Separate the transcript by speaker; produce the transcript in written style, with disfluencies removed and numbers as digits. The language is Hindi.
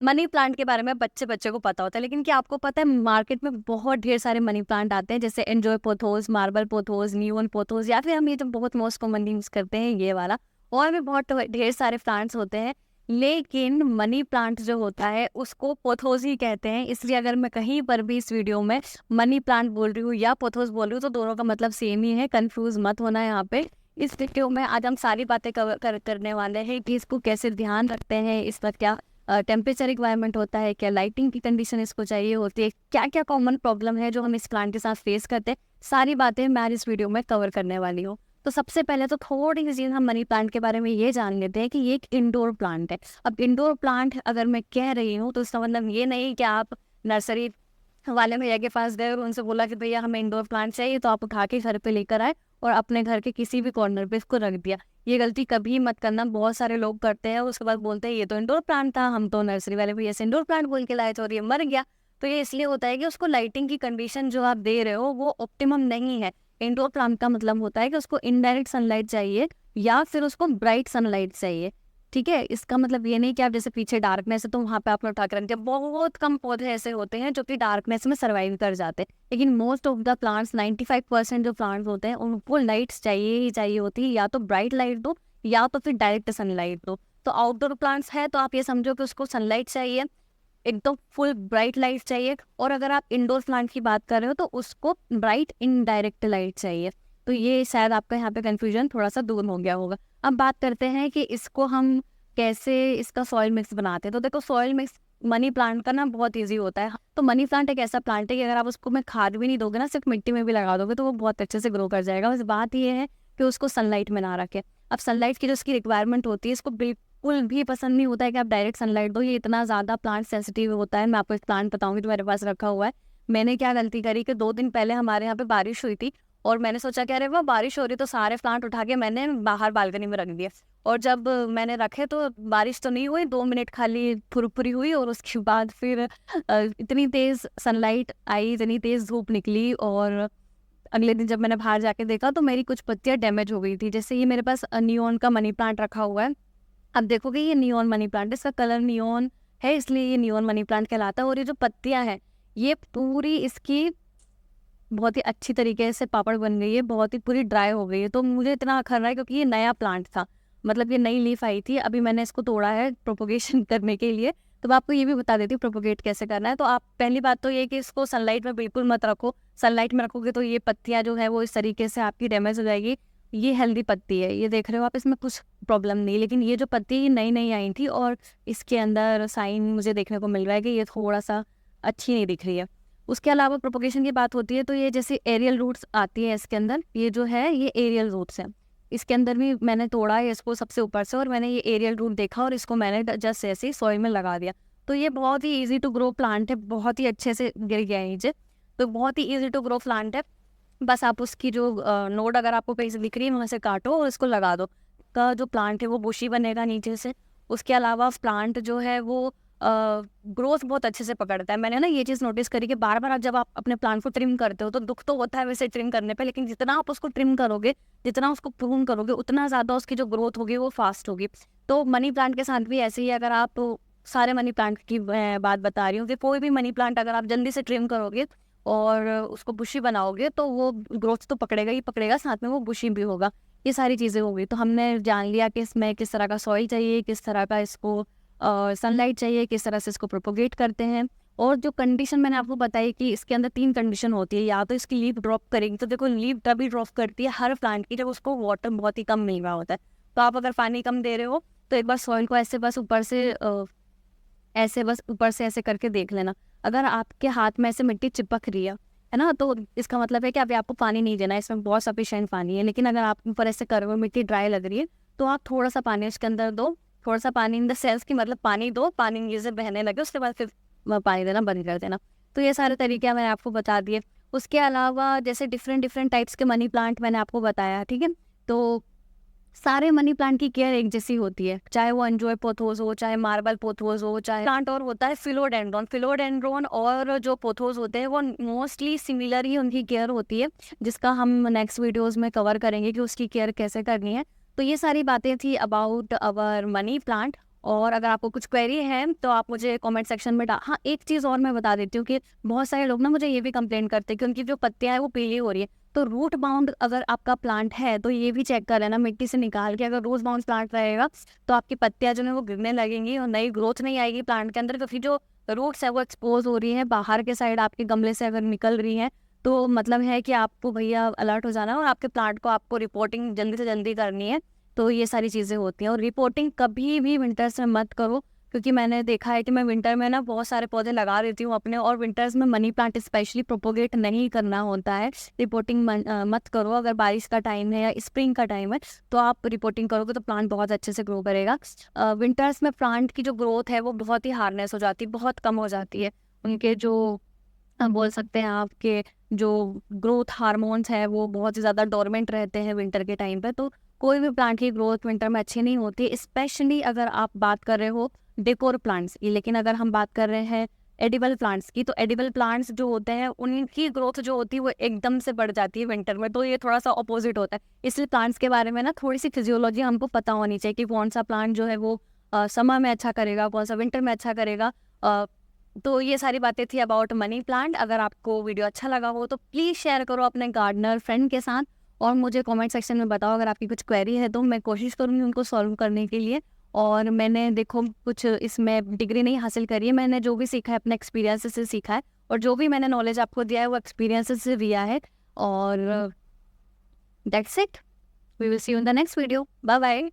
Speaker 1: मनी प्लांट के बारे में बच्चे बच्चे को पता होता है, लेकिन क्या आपको पता है मार्केट में बहुत ढेर सारे मनी प्लांट आते हैं, जैसे enjoy pothos, marble pothos, neon pothos, या फिर हम ये जो बहुत मोस्ट कॉमनली यूज करते हैं ये वाला। और भी बहुत ढेर सारे प्लांट्स होते हैं, लेकिन मनी प्लांट जो होता है उसको पोथोस ही कहते हैं। इसलिए अगर मैं कहीं पर भी इस वीडियो में मनी प्लांट बोल रही हूँ या पोथोस बोल रही हूँ तो दोनों का मतलब सेम ही है, कंफ्यूज मत होना यहाँ पे। इस वीडियो में आज हम सारी बातें करने वाले हैं कि इसको कैसे ध्यान रखते हैं, इसका क्या टेम्परेचर रिक्वायरमेंट होता है, क्या लाइटिंग की कंडीशन इसको चाहिए होती है, क्या क्या कॉमन प्रॉब्लम है जो हम इस प्लांट के साथ फेस करते हैं, सारी बातें मैं आज इस वीडियो में कवर करने वाली हूँ। तो सबसे पहले तो थोड़ी सी चीज़ हम मनी प्लांट के बारे में ये जान लेते हैं कि ये एक इंडोर प्लांट है। अब इंडोर प्लांट अगर मैं कह रही हूँ तो इसका मतलब ये नहीं कि आप नर्सरी वाले भैया के पास गए और उनसे बोला कि भैया हमें इंडोर प्लांट चाहिए, तो आप उठा के घर पे लेकर आए और अपने घर के किसी भी कॉर्नर पे इसको रख दिया। ये गलती कभी मत करना, बहुत सारे लोग करते हैं, उसके बाद बोलते हैं ये तो इंडोर प्लांट था, हम तो नर्सरी वाले भैया से इंडोर प्लांट बोल के लाए थे और ये मर गया। तो ये इसलिए होता है कि उसको लाइटिंग की कंडीशन जो आप दे रहे हो वो ऑप्टिमम नहीं है। इंडोर प्लांट का मतलब होता है कि उसको इनडायरेक्ट सनलाइट चाहिए या फिर उसको ब्राइट सनलाइट चाहिए। ठीक है, इसका मतलब ये नहीं कि आप जैसे पीछे डार्कनेस है तो वहां पे आपने उठा कर रख दिया। बहुत कम पौधे ऐसे होते हैं जो कि डार्कनेस में सर्वाइव कर जाते हैं, लेकिन मोस्ट ऑफ द प्लांट्स 95% जो प्लांट्स होते हैं उनको लाइट्स चाहिए ही चाहिए होती है, या तो ब्राइट लाइट दो या तो फिर डायरेक्ट सनलाइट दो। तो आउटडोर प्लांट्स है तो आप ये समझो कि उसको सनलाइट चाहिए, एकदम फुल ब्राइट लाइट चाहिए। और अगर आप इंडोर प्लांट की बात कर रहे हो तो उसको ब्राइट इनडायरेक्ट लाइट चाहिए। तो ये शायद आपका यहाँ पे कंफ्यूजन थोड़ा सा दूर हो गया होगा। अब बात करते हैं कि इसको हम कैसे इसका सॉइल मिक्स बनाते हैं। तो देखो सॉइल मिक्स मनी प्लांट का ना बहुत इजी होता है। तो मनी प्लांट एक ऐसा प्लांट है कि अगर आप उसको में खाद भी नहीं दोगे ना, सिर्फ मिट्टी में भी लगा दोगे तो वो बहुत अच्छे से ग्रो कर जाएगा। बस बात ये है कि उसको सनलाइट में ना रखे। अब सनलाइट की जो इसकी रिक्वायरमेंट होती है, इसको बिल्कुल भी पसंद नहीं होता है कि आप डायरेक्ट सनलाइट दो। ये इतना ज़्यादा प्लांट सेंसिटिव होता है। मैं आपको एक प्लांट बताऊंगी जो मेरे पास रखा हुआ है। मैंने क्या गलती करी कि 2 दिन पहले हमारे यहाँ पे बारिश हुई थी और मैंने सोचा कि अरे वाह बारिश हो रही, तो सारे प्लांट उठा के मैंने बाहर बालकनी में रख दिया। और जब मैंने रखे तो बारिश तो नहीं हुई, 2 मिनट खाली फुरफुरी हुई और उसके बाद फिर इतनी तेज सनलाइट आई, इतनी तेज धूप निकली, और अगले दिन जब मैंने बाहर जाके देखा तो मेरी कुछ पत्तियां डैमेज हो गई थी। जैसे ये मेरे पास नियॉन का मनी प्लांट रखा हुआ है। अब देखोगे ये नियॉन मनी प्लांट, इसका कलर नियॉन है इसलिए ये नियॉन मनी प्लांट कहलाता है। और ये जो पत्तियां हैं ये पूरी इसकी बहुत ही अच्छी तरीके से पापड़ बन गई है, बहुत ही पूरी ड्राई हो गई है। तो मुझे इतना अखर रहा है क्योंकि ये नया प्लांट था, मतलब ये नई लीफ आई थी, अभी मैंने इसको तोड़ा है प्रोपोगेशन करने के लिए। तो मैं आपको ये भी बता देती हूँ प्रोपोगेट कैसे करना है। तो आप पहली बात तो ये कि इसको सनलाइट में बिल्कुल मत रखो। सनलाइट में रखोगे तो ये पत्तियाँ जो है वो इस तरीके से आपकी डैमेज हो जाएगी। ये हेल्दी पत्ती है, ये देख रहे हो आप, इसमें कुछ प्रॉब्लम नहीं। लेकिन ये जो पत्ती ये नई नई आई थी और इसके अंदर साइन मुझे देखने को मिल रहा है कि ये थोड़ा सा अच्छी नहीं दिख रही है। उसके अलावा प्रोपोगेशन की बात होती है तो ये जैसे एरियल रूट्स आती है इसके अंदर, ये जो है ये एरियल रूट्स हैं। इसके अंदर भी मैंने तोड़ा है इसको सबसे ऊपर से और मैंने ये एरियल रूट देखा और इसको मैंने जस्ट ऐसे ही सॉइल में लगा दिया। तो ये बहुत ही इजी टू ग्रो प्लांट है, बहुत ही अच्छे से गिर गया है नीचे। तो बहुत ही इजी टू ग्रो प्लांट है। बस आप उसकी जो नोड अगर आपको कहीं से दिख रही है वहाँ से काटो और इसको लगा दो। का जो प्लांट है वो बुशी बनेगा नीचे से। उसके अलावा प्लांट जो है वो ग्रोथ बहुत अच्छे से पकड़ता है। मैंने ना ये चीज़ नोटिस करी कि बार बार जब आप अपने प्लांट को ट्रिम करते हो तो दुख तो होता है वैसे ट्रिम करने पे, लेकिन जितना आप उसको ट्रिम करोगे, जितना उसको प्रून करोगे, उतना ज़्यादा उसकी जो ग्रोथ होगी वो फास्ट होगी। तो मनी प्लांट के साथ भी ऐसे ही, अगर आप सारे मनी प्लांट की बात बता रही हूँ कि कोई भी मनी प्लांट अगर आप जल्दी से ट्रिम करोगे और उसको बुशी बनाओगे तो वो ग्रोथ तो पकड़ेगा ही पकड़ेगा, साथ में वो बुशी भी होगा। ये सारी चीज़ें होगी। तो हमने जान लिया कि इसमें किस तरह का सॉइल चाहिए, किस तरह का इसको सनलाइट चाहिए, किस तरह से इसको प्रोपोगेट करते हैं। और जो कंडीशन मैंने आपको बताई कि इसके अंदर 3 कंडीशन होती है, या तो इसकी लीफ ड्रॉप करेगी। तो देखो लीफ तभी ड्रॉप करती है हर प्लांट की जब उसको वाटर बहुत ही कम मिल रहा होता है। तो आप अगर पानी कम दे रहे हो तो एक बार सॉइल को ऐसे बस ऊपर से ऐसे बस ऊपर से ऐसे करके देख लेना। अगर आपके हाथ में ऐसे मिट्टी चिपक रही है ना, तो इसका मतलब है कि अभी आपको पानी नहीं देना है, इसमें बहुत सफिशिएंट पानी है। लेकिन अगर आप ऊपर ऐसे करो मिट्टी ड्राई लग रही है तो आप थोड़ा सा पानी इसके अंदर दो। थोड़ा सा पानी इन द सेंस की मतलब पानी दो, पानी नीचे से बहने लगे उसके बाद फिर पानी देना बंद कर देना। तो ये सारे तरीके मैंने आपको बता दिए। उसके अलावा जैसे डिफरेंट डिफरेंट टाइप्स के मनी प्लांट मैंने आपको बताया, ठीक है। तो सारे मनी प्लांट की केयर एक जैसी होती है, चाहे वो एंजॉय पोथोस हो, चाहे मार्बल पोथोस हो, चाहे प्लांट और होता है फिलोडेंड्रॉन। फिलोडेंड्रॉन और जो पोथोस होते हैं वो मोस्टली सिमिलर ही उनकी केयर होती है, जिसका हम नेक्स्ट वीडियोस में कवर करेंगे कि उसकी केयर कैसे करनी है। तो ये सारी बातें थी अबाउट अवर मनी प्लांट। और अगर आपको कुछ क्वेरी है तो आप मुझे कमेंट सेक्शन में हाँ, एक चीज़ और मैं बता देती हूँ कि बहुत सारे लोग ना मुझे ये भी कंप्लेन करते हैं कि उनकी जो पत्तियाँ हैं वो पीली हो रही है। तो रूट बाउंड अगर आपका प्लांट है तो ये भी चेक कर लेना मिट्टी से निकाल के, अगर रूट बाउंड प्लांट रहेगा तो आपकी पत्तियाँ जो है वो गिरने लगेंगी और नई ग्रोथ नहीं आएगी प्लांट के अंदर, क्योंकि जो रूट्स है वो एक्सपोज हो रही है बाहर के साइड आपके गमले से अगर निकल रही हैं, तो मतलब है कि आपको भैया अलर्ट हो जाना है और आपके प्लांट को आपको रिपोर्टिंग जल्दी से जल्दी करनी है। तो ये सारी चीज़ें होती हैं और रिपोर्टिंग कभी भी विंटर्स में मत करो, क्योंकि मैंने देखा है कि मैं विंटर में ना बहुत सारे पौधे लगा देती हूँ अपने, और विंटर्स में मनी प्लांट स्पेशली प्रोपोगेट नहीं करना होता है। रिपोर्टिंग मत करो। अगर बारिश का टाइम है या स्प्रिंग का टाइम है तो आप रिपोर्टिंग करोगे तो प्लांट बहुत अच्छे से ग्रो करेगा। विंटर्स में प्लांट की जो ग्रोथ है वो बहुत ही हार्डनेस हो जाती है, बहुत कम हो जाती है। उनके जो बोल सकते हैं आपके जो ग्रोथ हार्मोन्स है वो बहुत ही ज़्यादा डोरमेंट रहते हैं विंटर के टाइम पे। तो कोई भी प्लांट की ग्रोथ विंटर में अच्छी नहीं होती, स्पेशली अगर आप बात कर रहे हो डेकोर प्लांट्स की। लेकिन अगर हम बात कर रहे हैं एडिबल प्लांट्स की, तो एडिबल प्लांट्स जो होते हैं उनकी ग्रोथ जो होती है वो एकदम से बढ़ जाती है विंटर में। तो ये थोड़ा सा अपोजिट होता है, इसलिए प्लांट्स के बारे में ना थोड़ी सी फिजियोलॉजी हमको पता होनी चाहिए कि कौन सा प्लांट जो है वो समर में अच्छा करेगा, कौन सा विंटर में अच्छा करेगा। तो ये सारी बातें थी अबाउट मनी प्लांट। अगर आपको वीडियो अच्छा लगा हो तो प्लीज़ शेयर करो अपने गार्डनर फ्रेंड के साथ, और मुझे कमेंट सेक्शन में बताओ अगर आपकी कुछ क्वेरी है तो मैं कोशिश करूँगी उनको सॉल्व करने के लिए। और मैंने देखो कुछ इसमें डिग्री नहीं हासिल करी है, मैंने जो भी सीखा है अपने एक्सपीरियंस से सीखा है, और जो भी मैंने नॉलेज आपको दिया है वो एक्सपीरियंस से दिया है। और that's it, we will see you in the next video, bye bye.